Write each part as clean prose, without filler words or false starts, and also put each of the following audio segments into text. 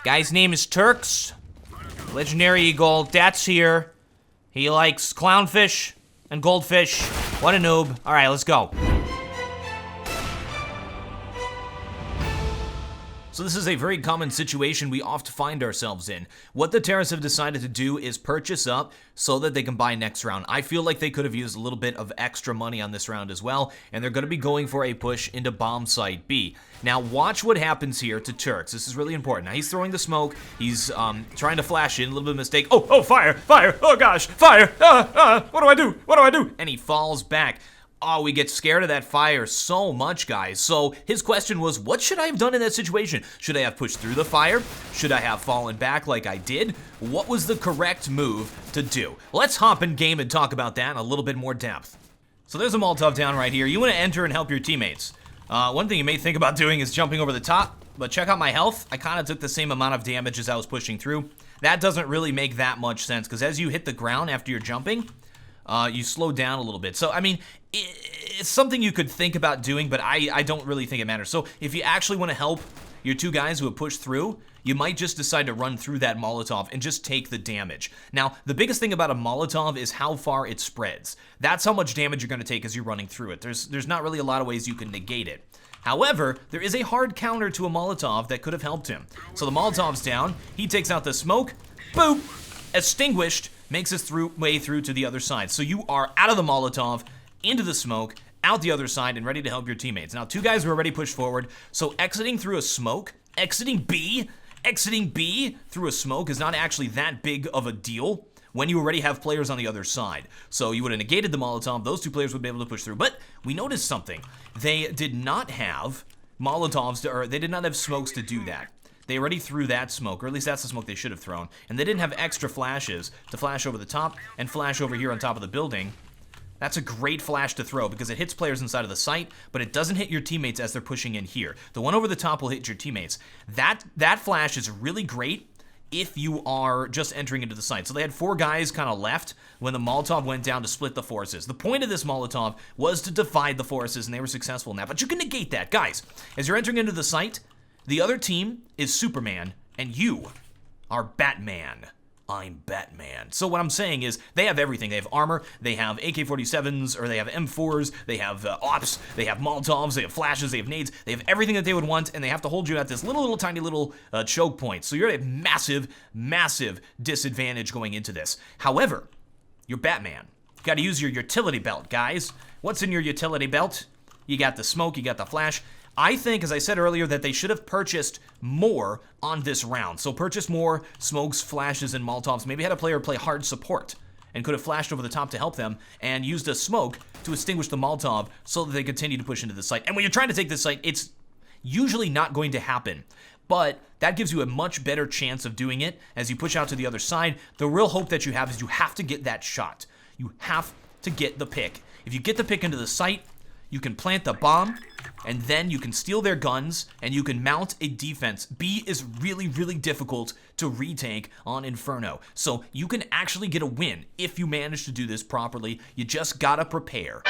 Guy's name is Turks. Legendary Eagle. That's here. He likes clownfish and goldfish. What a noob. All right, let's go. So this is a very common situation we often find ourselves in. What the terrorists have decided to do is purchase up so that they can buy next round. I feel like they could have used a little bit of extra money on this round as well, and they're going to be going for a push into bomb site B. Now watch what happens here to Turks. This is really important. Now he's throwing the smoke. He's trying to flash in. A little bit of a mistake. Oh, fire, fire. Oh gosh, fire. What do I do? What do I do? And he falls back. Oh, we get scared of that fire so much, guys. So his question was, what should I have done in that situation? Should I have pushed through the fire? Should I have fallen back like I did? What was the correct move to do? Let's hop in game and talk about that in a little bit more depth. So there's a Molotov down right here. You want to enter and help your teammates. One thing you may think about doing is jumping over the top, but check out my health. I kind of took the same amount of damage as I was pushing through. That doesn't really make that much sense, because as you hit the ground after you're jumping, you slow down a little bit. So, I mean, it's something you could think about doing, but I don't really think it matters. So, if you actually want to help your two guys who have pushed through, you might just decide to run through that Molotov and just take the damage. Now, the biggest thing about a Molotov is how far it spreads. That's how much damage you're going to take as you're running through it. There's not really a lot of ways you can negate it. However, there is a hard counter to a Molotov that could have helped him. So the Molotov's down, he takes out the smoke, boop, extinguished, makes his way through to the other side. So you are out of the Molotov, into the smoke, out the other side, and ready to help your teammates. Now, two guys were already pushed forward, so exiting through a smoke, exiting B through a smoke is not actually that big of a deal when you already have players on the other side. So you would have negated the Molotov, those two players would be able to push through. But we noticed something. They did not have Molotovs, or they did not have smokes to do that. They already threw that smoke, or at least that's the smoke they should have thrown, and they didn't have extra flashes to flash over the top and flash over here on top of the building. That's a great flash to throw because it hits players inside of the site, but it doesn't hit your teammates as they're pushing in here. The one over the top will hit your teammates. That flash is really great if you are just entering into the site. So they had 4 guys kind of left when the Molotov went down to split the forces. The point of this Molotov was to divide the forces, and they were successful in that. But you can negate that. Guys, as you're entering into the site, the other team is Superman, and you are Batman. I'm Batman. So what I'm saying is, they have everything. They have armor, they have AK-47s, or they have M4s, they have ops, they have Molotovs, they have flashes, they have nades, they have everything that they would want, and they have to hold you at this little tiny choke point. So you're at a massive disadvantage going into this. However, you're Batman. You gotta use your utility belt, guys. What's in your utility belt? You got the smoke, you got the flash. I think, as I said earlier, that they should have purchased more on this round. So purchase more smokes, flashes, and Molotovs. Maybe had a player play hard support and could have flashed over the top to help them and used a smoke to extinguish the Molotov so that they continue to push into the site. And when you're trying to take this site, it's usually not going to happen. But that gives you a much better chance of doing it as you push out to the other side. The real hope that you have is you have to get that shot. You have to get the pick. If you get the pick into the site, you can plant the bomb, and then you can steal their guns, and you can mount a defense. B is really difficult to retake on Inferno. So you can actually get a win if you manage to do this properly. You just gotta prepare.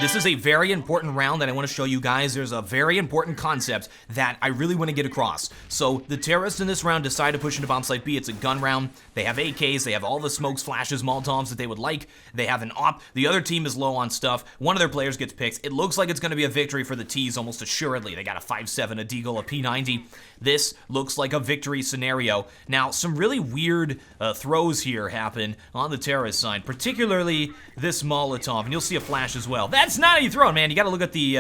This is a very important round that I want to show you guys. There's a very important concept that I really want to get across. So the terrorists in this round decide to push into bomb site B. It's a gun round. They have AKs. They have all the smokes, flashes, Molotovs that they would like. They have an op. The other team is low on stuff. One of their players gets picked. It looks like it's going to be a victory for the T's almost assuredly. They got a 5.7, a Deagle, a P90. This looks like a victory scenario. Now, some really weird throws here happen on the terrorist side, particularly this Molotov, and you'll see a flash as well. That's not how you throw it, man. You got to look at the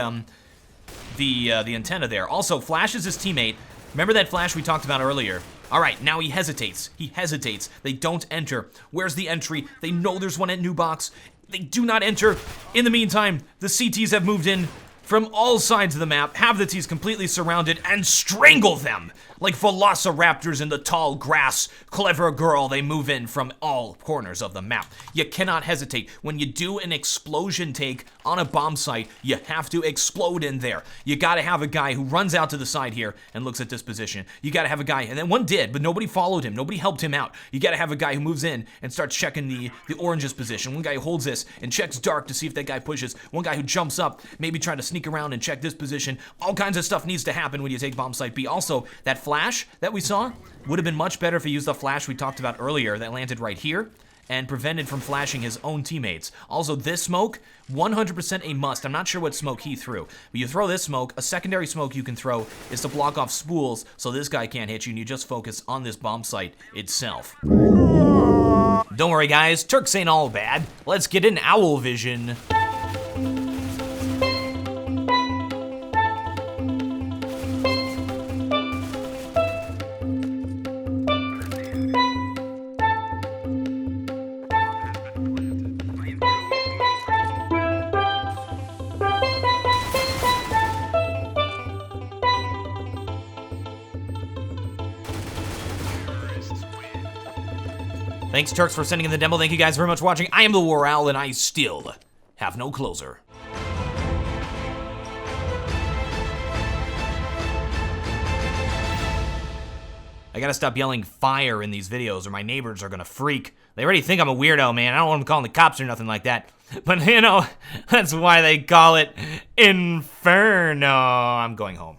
antenna there. Also, Flash is his teammate. Remember that flash we talked about earlier? All right, now he hesitates. He hesitates. They don't enter. Where's the entry? They know there's one at New Box. They do not enter. In the meantime, the CTs have moved in from all sides of the map, have the T's completely surrounded, and strangle them like velociraptors in the tall grass. Clever girl, they move in from all corners of the map. You cannot hesitate. When you do an explosion take on a bomb site, you have to explode in there. You gotta have a guy who runs out to the side here and looks at this position. You gotta have a guy, and then one did, but nobody followed him. Nobody helped him out. You gotta have a guy who moves in and starts checking the orange's position. One guy who holds this and checks dark to see if that guy pushes. One guy who jumps up, maybe trying to sneak sneak around and check this position. All kinds of stuff needs to happen when you take bomb site B. Also, that flash that we saw would have been much better if he used the flash we talked about earlier that landed right here and prevented from flashing his own teammates. Also, this smoke, 100% a must. I'm not sure what smoke he threw, but you throw this smoke. A secondary smoke you can throw is to block off spools so this guy can't hit you, and you just focus on this bomb site itself. Don't worry, guys. Turks ain't all bad. Let's get in owl vision. Thanks, Turks, for sending in the demo. Thank you guys very much for watching. I am TheWarOwl, and I still have no closer. I gotta stop yelling fire in these videos or my neighbors are gonna freak. They already think I'm a weirdo, man. I don't want them calling the cops or nothing like that. But, you know, that's why they call it Inferno. I'm going home.